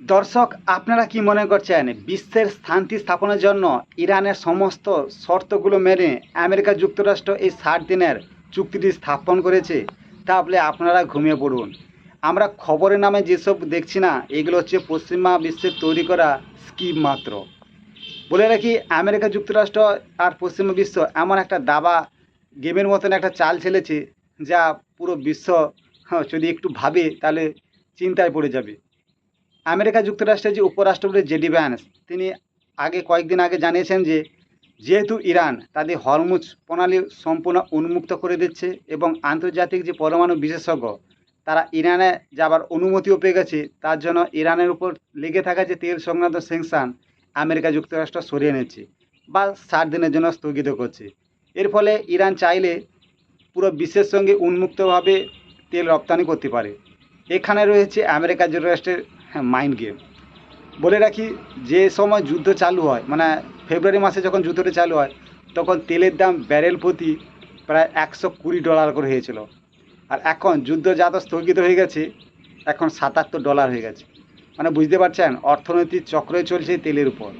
দর্শক, আপনারা কি মনে করছেন বিশ্বের শান্তি স্থাপনের জন্য ইরানের সমস্ত শর্তগুলো মেনে আমেরিকা যুক্তরাষ্ট্র এই 60 দিনের চুক্তিটি স্থাপন করেছে? তাহলে আপনারা ঘুমিয়ে পড়ুন। আমরা খবরের নামে যেসব দেখছি না, এগুলো হচ্ছে পশ্চিমা বিশ্বের তৈরি করা স্কিম মাত্র। বলে রাখি, আমেরিকা যুক্তরাষ্ট্র আর পশ্চিমা বিশ্ব এমন একটা দাবা গেমের মতন একটা চাল খেলেছে, যা পুরো বিশ্ব যদি একটু ভাবে তাহলে চিন্তায় পড়ে যাবে। আমেরিকা যুক্তরাষ্ট্রের যে উপরাষ্ট্রপতি জেডি ভ্যান্স, তিনি কয়েকদিন আগে জানিয়েছেন যে যেহেতু ইরান তাদের হরমুজ প্রণালী সম্পূর্ণ উন্মুক্ত করে দিচ্ছে এবং আন্তর্জাতিক যে পরমাণু বিশেষজ্ঞ তারা ইরানে যাবার অনুমতিও পেয়ে গেছে, তার জন্য ইরানের উপর লেগে থাকা যে তেল সংক্রান্ত স্যাংশন আমেরিকা যুক্তরাষ্ট্র সরিয়ে নিচ্ছে বা 60 দিনের জন্য স্থগিত করছে। এর ফলে ইরান চাইলে পুরো বিশ্বের সঙ্গে উন্মুক্তভাবে তেল রপ্তানি করতে পারে। এখানে রয়েছে আমেরিকা যুক্তরাষ্ট্রের মাইন্ড গেম। বলে রাখি, যে সময় যুদ্ধ চালু হয়, মানে ফেব্রুয়ারি মাসে যখন যুদ্ধটা চালু হয়, তখন তেলের দাম ব্যারেল প্রতি প্রায় $120 করে হয়েছিল। আর এখন যুদ্ধ যা তো স্থগিত হয়ে গেছে, এখন $77 হয়ে গেছে। মানে বুঝতে পারছেন, অর্থনৈতিক চক্রই চলছে তেলের উপর।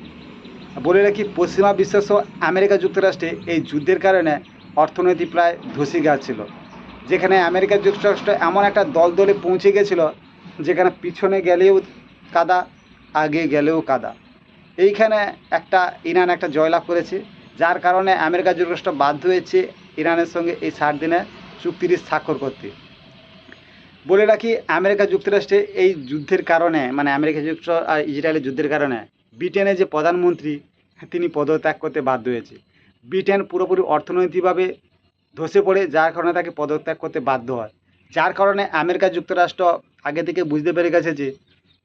বলে রাখি, পশ্চিমা বিশ্ব আমেরিকা যুক্তরাষ্ট্রে এই যুদ্ধের কারণে অর্থনীতি প্রায় ধসে গেছিল, যেখানে আমেরিকা যুক্তরাষ্ট্র এমন একটা দলে পৌঁছে গেছিল যেখানে পিছনে গেলেও কাদা, আগে গেলেও কাদা। এইখানে ইরান একটা জয়লাভ করেছে, যার কারণে আমেরিকা যুক্তরাষ্ট্র বাধ্য হয়েছে ইরানের সঙ্গে এই 60 দিনের চুক্তিটি স্বাক্ষর করতে। বলে রাখি, আমেরিকা যুক্তরাষ্ট্রে এই যুদ্ধের কারণে, মানে আমেরিকা যুক্তরাষ্ট্র আর ইসরায়েলের যুদ্ধের কারণে ব্রিটেনের যে প্রধানমন্ত্রী, তিনি পদত্যাগ করতে বাধ্য হয়েছে। ব্রিটেন পুরোপুরি অর্থনৈতিকভাবে ধসে পড়ে, যার কারণে তাকে পদত্যাগ করতে বাধ্য হয়। যার কারণে আমেরিকা যুক্তরাষ্ট্র আগে থেকে বুঝতে পেরে গেছে যে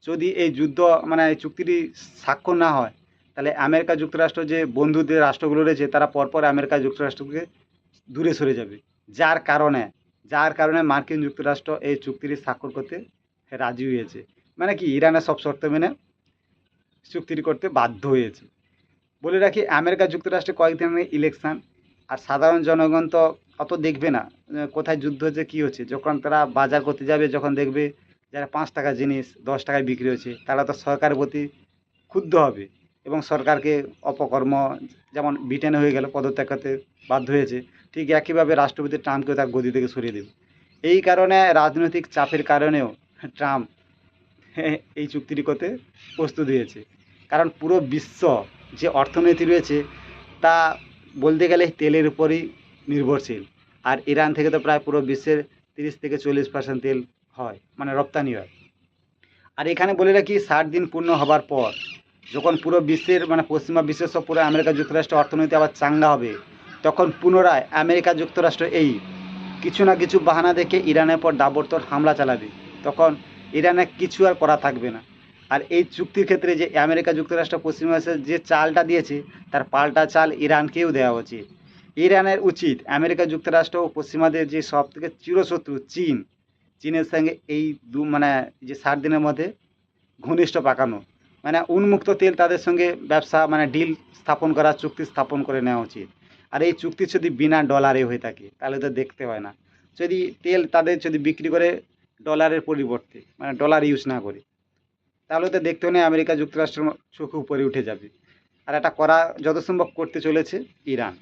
যদি এই যুদ্ধ, মানে এই চুক্তিটি স্বাক্ষর না হয়, তাহলে আমেরিকা যুক্তরাষ্ট্র যে বন্ধুদের রাষ্ট্রগুলো রয়েছে তারা পরপর আমেরিকা যুক্তরাষ্ট্রকে দূরে সরে যাবে। যার কারণে যার কারণে মার্কিন যুক্তরাষ্ট্র এই চুক্তিটি স্বাক্ষর করতে রাজি হয়েছে। মানে কি, ইরানের সব শর্ত মেনে চুক্তিটি করতে বাধ্য হয়েছে। বলে রাখি, আমেরিকা যুক্তরাষ্ট্রে কয়েকদিন আগে ইলেকশান, আর সাধারণ জনগণ তো অত দেখবে না কোথায় যুদ্ধ হচ্ছে কী হচ্ছে। যখন তারা বাজার করতে যাবে, যখন দেখবে যারা 5 টাকার জিনিস 10 টাকায় বিক্রি হচ্ছে, তারা তো সরকারের প্রতি ক্ষুব্ধ হবে এবং সরকারকে অপকর্ম, যেমন ব্রিটেনে হয়ে গেল, পদত্যাগ করতে বাধ্য হয়েছে, ঠিক একইভাবে রাষ্ট্রপতি ট্রাম্পকে তার গদি থেকে সরিয়ে দেবে। এই কারণে রাজনৈতিক চাপের কারণেও ট্রাম্প এই চুক্তিটি করতে প্রস্তুত হয়েছে। কারণ পুরো বিশ্ব যে অর্থনীতি রয়েছে তা বলতে গেলে তেলের উপরই নির্ভরশীল। আর ইরান থেকে তো প্রায় পুরো বিশ্বের 30 থেকে 40% তেল হয়, মানে রপ্তানি হয়। আর এখানে বলে রাখি, 60 দিন পূর্ণ হবার পর যখন পুরো বিশ্বের, মানে পশ্চিমা বিশ্বের সব পুরো আমেরিকা যুক্তরাষ্ট্রের অর্থনীতি আবার চাঙ্গা হবে, তখন পুনরায় আমেরিকা যুক্তরাষ্ট্র এই কিছু না কিছু বাহানা দেখে ইরানের পর দাবড়তোড় হামলা চালাবে। তখন ইরানের কিছু আর করা থাকবে না। আর এই চুক্তির ক্ষেত্রে যে আমেরিকা যুক্তরাষ্ট্র পশ্চিমা বিশ্বের যে চালটা দিয়েছে, তার পাল্টা চাল ইরানকেও দেওয়া উচিত। ইরানের উচিত আমেরিকা যুক্তরাষ্ট্র ও পশ্চিমাদের যে সব থেকে চিরশত্রু চীনের সঙ্গে এই মানে যে 60 দিনের মধ্যে ঘনিষ্ঠ পাকানো, মানে উন্মুক্ত তেল তাদের সঙ্গে ব্যবসা, মানে ডিল স্থাপন করা, চুক্তি স্থাপন করে নেওয়া উচিত। আর এই চুক্তি যদি বিনা ডলারে হয়ে থাকে তাহলে তো দেখতে হয় না। যদি তেল তাদের যদি বিক্রি করে ডলারের পরিবর্তে, মানে ডলার ইউজ না করে, তাহলে তো দেখতে হয় না, আমেরিকা যুক্তরাষ্ট্রের চোখে উপরে উঠে যাবে। আর এটা করা যত সম্ভব করতে চলেছে ইরান।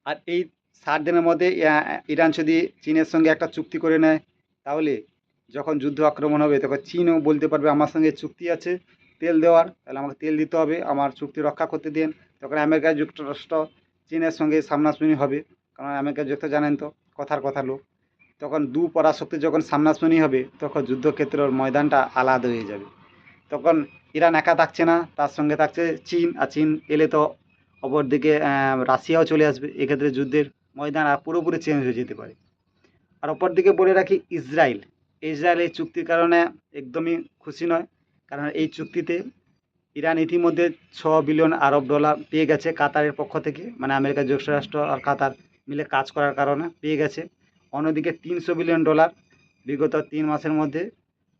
আর এই 60 দিনের মধ্যে ইরান যদি চীনের সঙ্গে একটা চুক্তি করে নেয়, তাহলে যখন যুদ্ধ আক্রমণ হবে তখন চীনও বলতে পারবে আমার সঙ্গে চুক্তি আছে তেল দেওয়ার, তাহলে আমাকে তেল দিতে হবে, আমার চুক্তি রক্ষা করতে দিন। তখন আমেরিকা যুক্তরাষ্ট্র চীনের সঙ্গে সামনাসামনি হবে, কারণ আমেরিকা যুক্তরাষ্ট্র জানেন তো কথার কথা লোক। তখন দু পরাশক্তি যখন সামনাসামনি হবে, তখন যুদ্ধক্ষেত্রের ময়দানটা আলাদা হয়ে যাবে। তখন ইরান একা থাকছে না, তার সঙ্গে থাকছে চীন, আর চীন এলে তো অপরদিকে রাশিয়াও চলে আসবে। এক্ষেত্রে যুদ্ধের ময়দান আর পুরোপুরি চেঞ্জ হয়ে যেতে পারে। আর অপরদিকে বলে রাখি, ইসরায়েল এই চুক্তির কারণে একদমই খুশি নয়। কারণ এই চুক্তিতে ইরান ইতিমধ্যে $6 বিলিয়ন পেয়ে গেছে কাতারের পক্ষ থেকে, মানে আমেরিকা যুক্তরাষ্ট্র আর কাতার মিলে কাজ করার কারণে পেয়ে গেছে। অন্যদিকে $300 বিলিয়ন বিগত 3 মাসের মধ্যে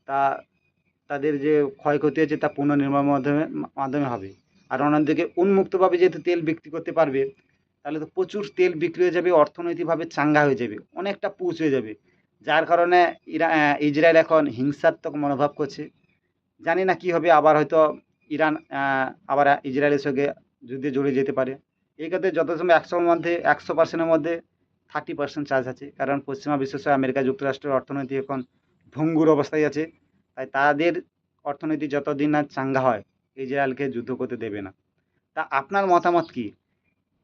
তা তাদের যে ক্ষয়ক্ষতি হয়েছে তা পুনর্নির্মাণের মাধ্যমে হবে। আর অন্যদিকে উন্মুক্তভাবে যেহেতু তেল বিক্রি করতে পারবে, তাহলে তো প্রচুর তেল বিক্রি হয়ে যাবে, অর্থনৈতিকভাবে চাঙ্গা হয়ে যাবে, অনেকটা পুশ হয়ে যাবে। যার কারণে ইসরায়েল এখন হিংসাত্মক মনোভাব করছে জানি না কি হবে, আবার হয়তো ইরান আবার ইসরায়েলের সঙ্গে যুদ্ধে জড়িয়ে যেতে পারে। এই ক্ষেত্রে যত সময় 100%-এর মধ্যে 30% চান্স আছে, কারণ পশ্চিমা বিশ্ব সহ আমেরিকা যুক্তরাষ্ট্রের অর্থনীতি এখন ভঙ্গুর অবস্থায় আছে। তাই তাদের অর্থনীতি যতদিন না চাঙ্গা হয়, ইসরায়েলকে যুদ্ধ করতে দেবে না। তা আপনার মতামত কি?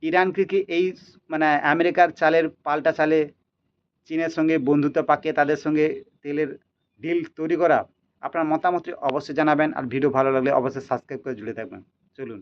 ইরানকে কি এই মানে আমেরিকার চালের পাল্টা চালে চীনের সঙ্গে বন্ধুত্ব পাকিয়ে তাদের সঙ্গে তেলের ডিল তৈরি করা? আপনার মতামতটি অবশ্যই জানাবেন, আর ভিডিও ভালো লাগলে অবশ্যই সাবস্ক্রাইব করে জুড়ে থাকবেন। চলুন।